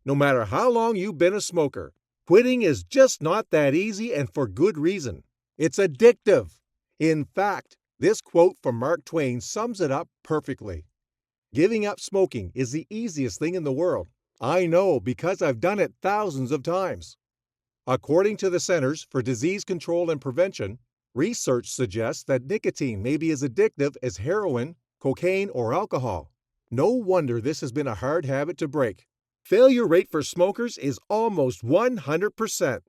No matter how long you've been a smoker, quitting is just not that easy, and for good reason. It's addictive. In fact, this quote from Mark Twain sums it up perfectly. Giving up smoking is the easiest thing in the world. I know because I've done it thousands of times. According to the Centers for Disease Control and Prevention, research suggests that nicotine may be as addictive as heroin, cocaine, or alcohol. No wonder this has been a hard habit to break. Failure rate for smokers is almost 100%.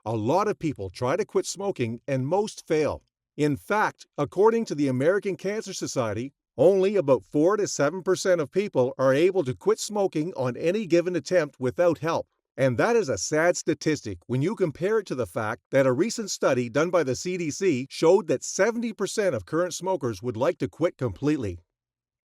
A lot of people try to quit smoking and most fail. In fact, according to the American Cancer Society, only about 4 to 7% of people are able to quit smoking on any given attempt without help. And that is a sad statistic when you compare it to the fact that a recent study done by the CDC showed that 70% of current smokers would like to quit completely.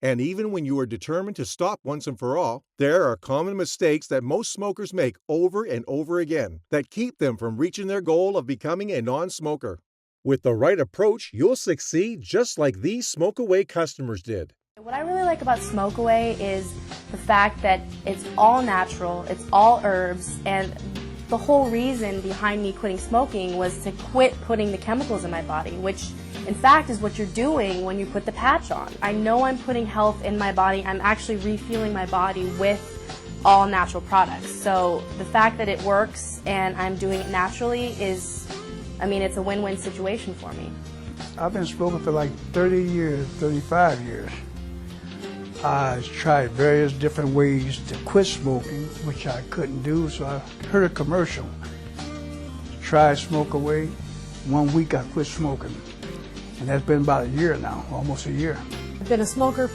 And even when you are determined to stop once and for all, there are common mistakes that most smokers make over and over again that keep them from reaching their goal of becoming a non-smoker. With the right approach, you'll succeed just like these Smoke Away customers did. What I really like about Smoke Away is the fact that it's all natural, it's all herbs, and the whole reason behind me quitting smoking was to quit putting the chemicals in my body, which in fact is what you're doing when you put the patch on. I know I'm putting health in my body. I'm actually refueling my body with all natural products. So the fact that it works and I'm doing it naturally is, it's a win-win situation for me. I've been smoking for like 30 years, 35 years. I tried various different ways to quit smoking, which I couldn't do, so I heard a commercial. Tried Smoke Away. 1 week I quit smoking. And that's been about a year now, almost a year. I've been a smoker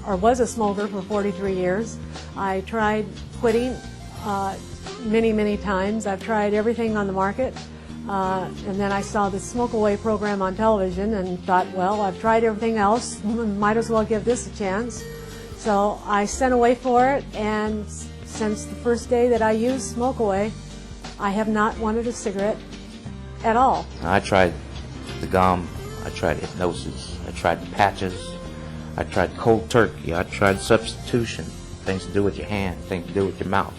was a smoker for 43 years. I tried quitting many, many times. I've tried everything on the market. And then I saw the Smoke Away program on television and thought, well, I've tried everything else, might as well give this a chance. So I sent away for it, and since the first day that I used Smoke Away, I have not wanted a cigarette at all. I tried the gum, I tried hypnosis, I tried the patches, I tried cold turkey, I tried substitution, things to do with your hand, things to do with your mouth.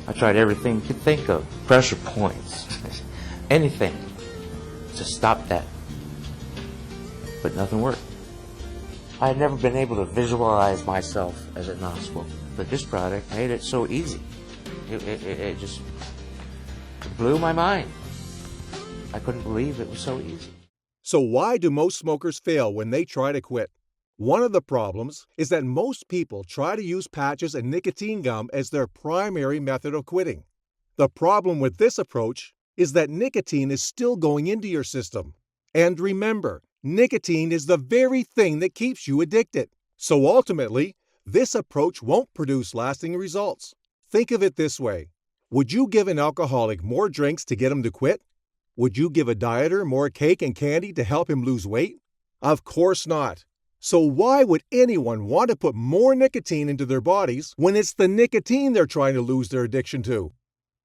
I tried everything you could think of, pressure points. Anything to stop that, but nothing worked. I had never been able to visualize myself as a non-smoker, but this product made it so easy. It just blew my mind. I couldn't believe it was so easy. So why do most smokers fail when they try to quit? One of the problems is that most people try to use patches and nicotine gum as their primary method of quitting. The problem with this approach is that nicotine is still going into your system. And remember, nicotine is the very thing that keeps you addicted. So ultimately, this approach won't produce lasting results. Think of it this way. Would you give an alcoholic more drinks to get him to quit? Would you give a dieter more cake and candy to help him lose weight? Of course not. So why would anyone want to put more nicotine into their bodies when it's the nicotine they're trying to lose their addiction to?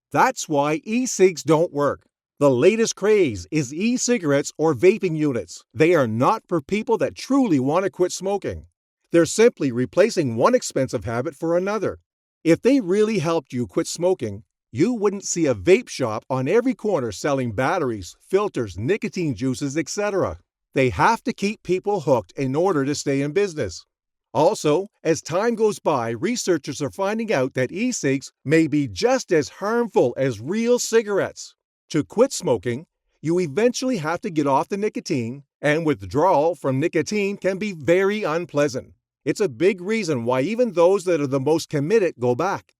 That's why e-cigs don't work. The latest craze is e-cigarettes or vaping units. They are not for people that truly want to quit smoking. They're simply replacing one expensive habit for another. If they really helped you quit smoking, you wouldn't see a vape shop on every corner selling batteries, filters, nicotine juices, etc. They have to keep people hooked in order to stay in business. Also, as time goes by, researchers are finding out that e-cigs may be just as harmful as real cigarettes. To quit smoking, you eventually have to get off the nicotine, and withdrawal from nicotine can be very unpleasant. It's a big reason why even those that are the most committed go back.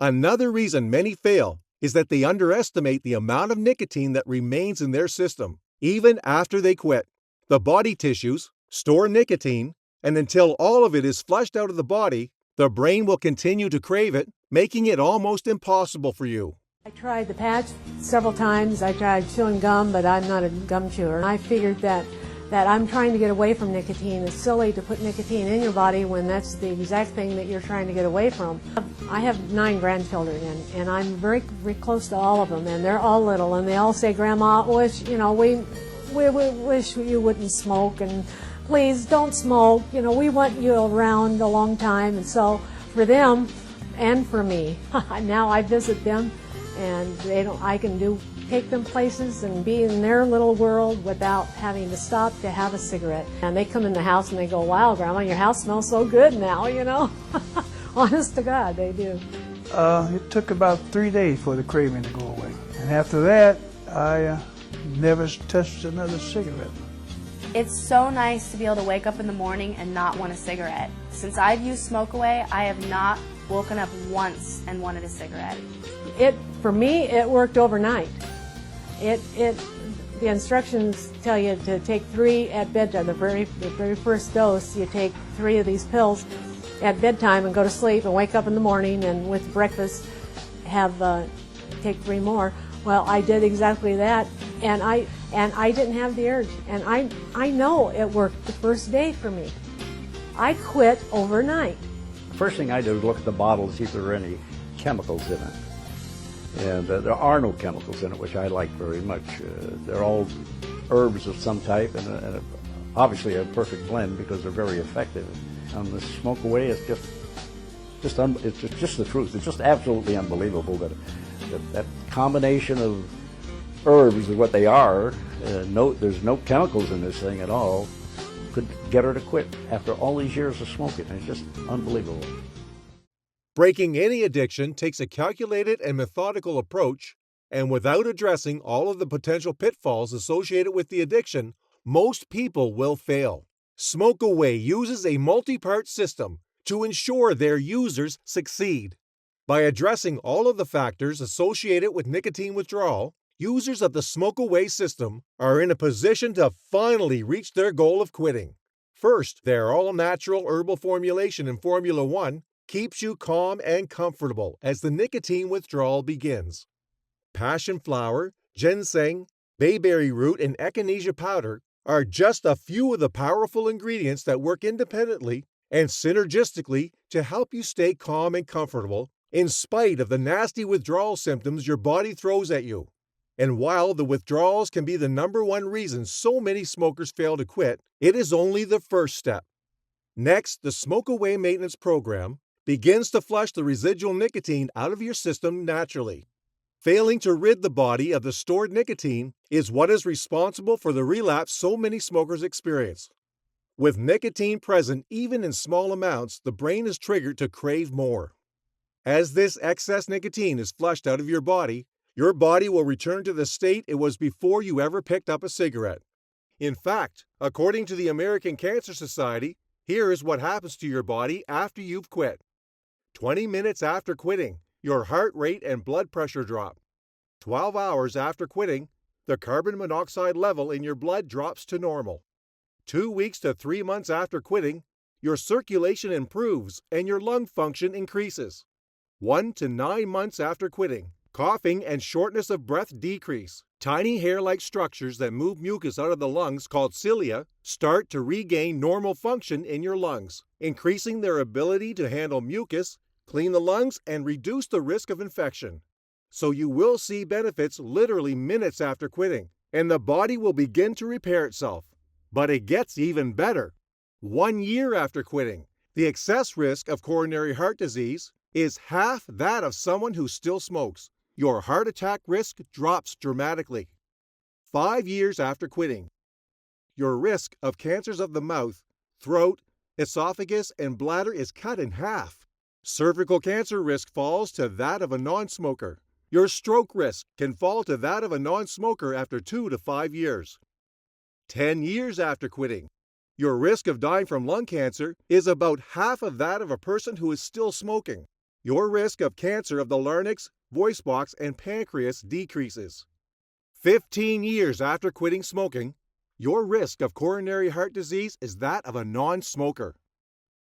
Another reason many fail is that they underestimate the amount of nicotine that remains in their system, even after they quit. The body tissues store nicotine, and until all of it is flushed out of the body, the brain will continue to crave it, making it almost impossible for you. I tried the patch several times. I tried chewing gum, but I'm not a gum chewer. I figured that I'm trying to get away from nicotine. It's silly to put nicotine in your body when that's the exact thing that you're trying to get away from. I have 9 grandchildren, and I'm very, very close to all of them, and they're all little, and they all say, Grandma, we wish you wouldn't smoke, and please don't smoke. We want you around a long time. And so for them, and for me. Now I visit them, and I can take them places and be in their little world without having to stop to have a cigarette. And they come in the house and they go, "Wow, Grandma, your house smells so good now," you know. Honest to God, they do. It took about 3 days for the craving to go away. And after that, I never touched another cigarette. It's so nice to be able to wake up in the morning and not want a cigarette. Since I've used Smoke Away, I have not woken up once and wanted a cigarette. For me, it worked overnight. The instructions tell you to take 3 at bedtime. The very first dose, you take 3 of these pills at bedtime and go to sleep and wake up in the morning, and with breakfast take 3 more. Well, I did exactly that, and I didn't have the urge, and I know it worked the first day for me. I quit overnight. First thing I did was look at the bottle to see if there were any chemicals in it. And there are no chemicals in it, which I like very much. They're all herbs of some type, and obviously a perfect blend because they're very effective. And the Smoke Away is just the truth. It's just absolutely unbelievable that combination of herbs is what they are. There's no chemicals in this thing at all. Could get her to quit after all these years of smoking. It's just unbelievable. Breaking any addiction takes a calculated and methodical approach, and without addressing all of the potential pitfalls associated with the addiction, most people will fail. Smoke Away uses a multi-part system to ensure their users succeed. By addressing all of the factors associated with nicotine withdrawal, users of the Smoke Away system are in a position to finally reach their goal of quitting. First, their all-natural herbal formulation in Formula 1 keeps you calm and comfortable as the nicotine withdrawal begins. Passion flower, ginseng, bayberry root, and echinacea powder are just a few of the powerful ingredients that work independently and synergistically to help you stay calm and comfortable in spite of the nasty withdrawal symptoms your body throws at you. And while the withdrawals can be the #1 reason so many smokers fail to quit, it is only the first step. Next, the Smoke Away Maintenance Program begins to flush the residual nicotine out of your system naturally. Failing to rid the body of the stored nicotine is what is responsible for the relapse so many smokers experience. With nicotine present even in small amounts, the brain is triggered to crave more. As this excess nicotine is flushed out of your body will return to the state it was before you ever picked up a cigarette. In fact, according to the American Cancer Society, here is what happens to your body after you've quit. 20 minutes after quitting, your heart rate and blood pressure drop. 12 hours after quitting, the carbon monoxide level in your blood drops to normal. 2 weeks to 3 months after quitting, your circulation improves and your lung function increases. 1 to 9 months after quitting, coughing and shortness of breath decrease. Tiny hair-like structures that move mucus out of the lungs, called cilia, start to regain normal function in your lungs, increasing their ability to handle mucus, clean the lungs, and reduce the risk of infection. So you will see benefits literally minutes after quitting, and the body will begin to repair itself. But it gets even better. 1 year after quitting, the excess risk of coronary heart disease is half that of someone who still smokes. Your heart attack risk drops dramatically. 5 years after quitting, your risk of cancers of the mouth, throat, esophagus, and bladder is cut in half. Cervical cancer risk falls to that of a non-smoker. Your stroke risk can fall to that of a non-smoker after 2 to 5 years. 10 years after quitting, your risk of dying from lung cancer is about half of that of a person who is still smoking. Your risk of cancer of the larynx, voice box, and pancreas decreases. 15 years after quitting smoking, your risk of coronary heart disease is that of a non-smoker.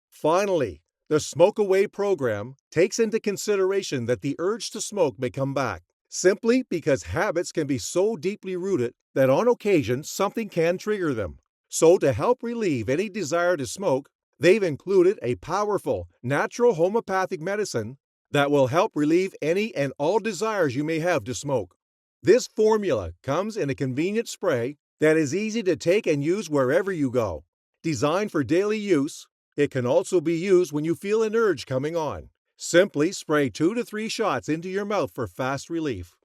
Finally, the Smoke Away program takes into consideration that the urge to smoke may come back, simply because habits can be so deeply rooted that on occasion something can trigger them. So to help relieve any desire to smoke, they've included a powerful, natural homeopathic medicine that will help relieve any and all desires you may have to smoke. This formula comes in a convenient spray that is easy to take and use wherever you go. Designed for daily use, it can also be used when you feel an urge coming on. Simply spray 2 to 3 shots into your mouth for fast relief.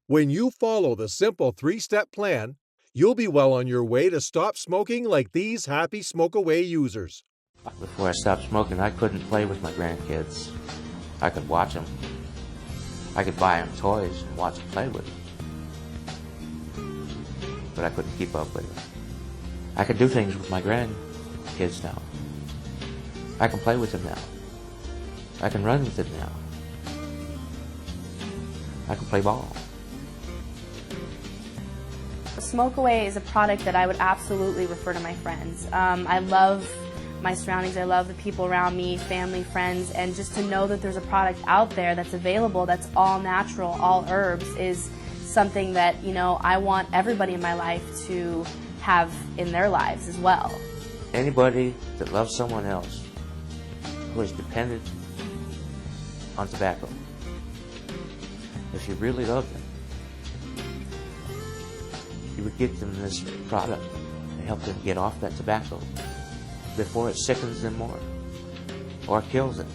When you follow the simple 3-step plan, you'll be well on your way to stop smoking like these happy smoke-away users. Before I stopped smoking, I couldn't play with my grandkids. I could watch them. I could buy them toys and watch them play with them. But I couldn't keep up with them. I can do things with my grandkids now. I can play with them now. I can run with them now. I can play ball. Smoke Away is a product that I would absolutely refer to my friends. I love my surroundings, I love the people around me, family, friends, and just to know that there's a product out there that's available, that's all natural, all herbs, is something that, you know, I want everybody in my life to have in their lives as well. Anybody that loves someone else who is dependent on tobacco, if you really love them, you would get them this product to help them get off that tobacco before it sickens them more or kills them.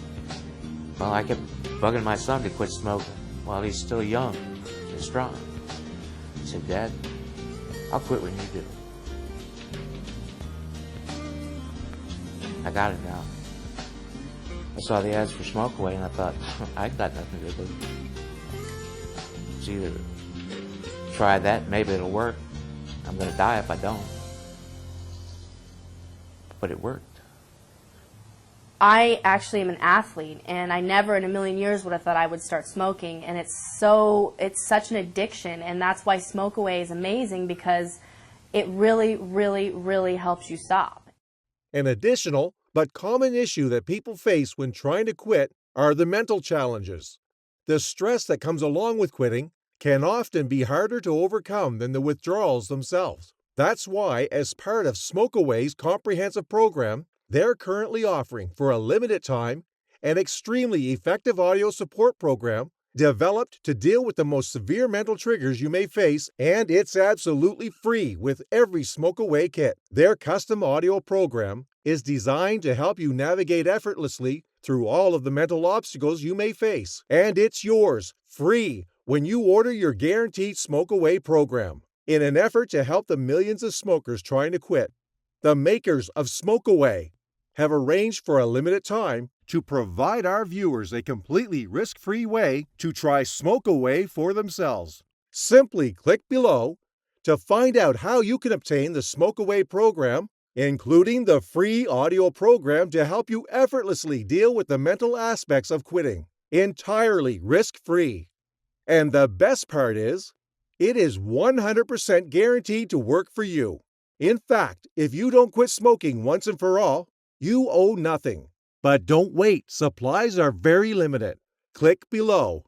Well, I kept bugging my son to quit smoking while he's still young and strong. I said, Dad, I'll quit when you do. I got it now. I saw the ads for Smoke Away and I thought, I got nothing to lose. It's either try that, maybe it'll work. I'm going to die if I don't. But it worked. I actually am an athlete, and I never in a million years would have thought I would start smoking, and it's such an addiction, and that's why Smoke Away is amazing, because it really, really, really helps you stop. An additional but common issue that people face when trying to quit are the mental challenges. The stress that comes along with quitting can often be harder to overcome than the withdrawals themselves. That's why, as part of Smoke Away's comprehensive program, they're currently offering, for a limited time, an extremely effective audio support program developed to deal with the most severe mental triggers you may face, and it's absolutely free with every Smoke Away kit. Their custom audio program is designed to help you navigate effortlessly through all of the mental obstacles you may face, and it's yours, free, when you order your guaranteed Smoke Away program. In an effort to help the millions of smokers trying to quit, the makers of Smoke Away have arranged for a limited time to provide our viewers a completely risk-free way to try Smoke Away for themselves. Simply click below to find out how you can obtain the Smoke Away program, including the free audio program to help you effortlessly deal with the mental aspects of quitting, entirely risk-free. And the best part is, it is 100% guaranteed to work for you. In fact, if you don't quit smoking once and for all, you owe nothing. But don't wait, supplies are very limited. Click below.